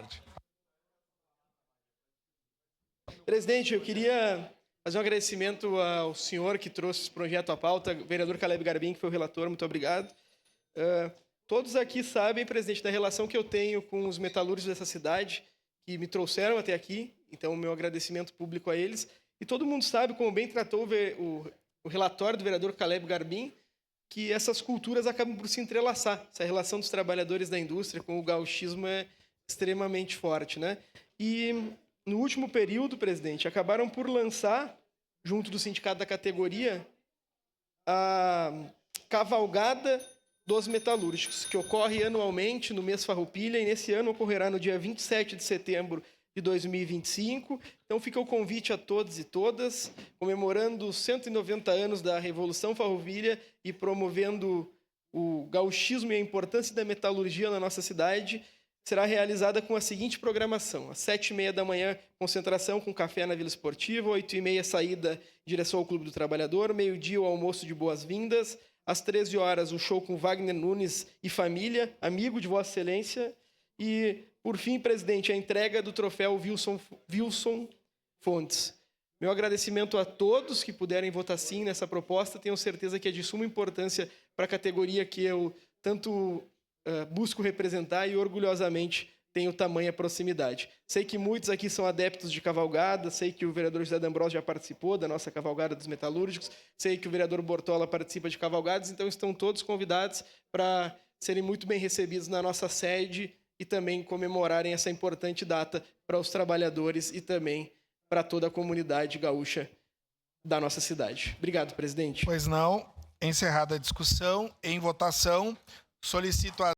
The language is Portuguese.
tarde. Presidente, eu queria fazer um agradecimento ao senhor que trouxe esse projeto à pauta, o vereador Caleb Garbim, que foi o relator, muito obrigado. Todos aqui sabem, presidente, da relação que eu tenho com os metalúrgicos dessa cidade, que me trouxeram até aqui, então meu agradecimento público a eles. E todo mundo sabe, como bem tratou o relatório do vereador Caleb Garbim, que essas culturas acabam por se entrelaçar. Essa relação dos trabalhadores da indústria com o gauchismo é extremamente forte, né? E no último período, presidente, acabaram por lançar, junto do sindicato da categoria, a Cavalgada dos Metalúrgicos, que ocorre anualmente no mês Farroupilha, e nesse ano ocorrerá no dia 27 de setembro de 2025. Então fica o convite a todos e todas, comemorando os 190 anos da Revolução Farroupilha e promovendo o gauchismo e a importância da metalurgia na nossa cidade. Será realizada com a seguinte programação: às 7h30 da manhã, concentração com café na Vila Esportiva, 8h30, saída em direção ao Clube do Trabalhador, meio-dia, o almoço de boas-vindas, às 13 horas, o show com Wagner Nunes e família, amigo de Vossa Excelência, e, por fim, presidente, a entrega do troféu Wilson Fontes. Meu agradecimento a todos que puderem votar sim nessa proposta. Tenho certeza que é de suma importância para a categoria que eu tanto busco representar e orgulhosamente tenho tamanha proximidade. Sei que muitos aqui são adeptos de cavalgada, sei que o vereador José D'Ambrosio já participou da nossa cavalgada dos metalúrgicos, sei que o vereador Bortola participa de cavalgadas, então estão todos convidados para serem muito bem recebidos na nossa sede e também comemorarem essa importante data para os trabalhadores e também para toda a comunidade gaúcha da nossa cidade. Obrigado, presidente. Pois não. Encerrada a discussão, em votação, solicito a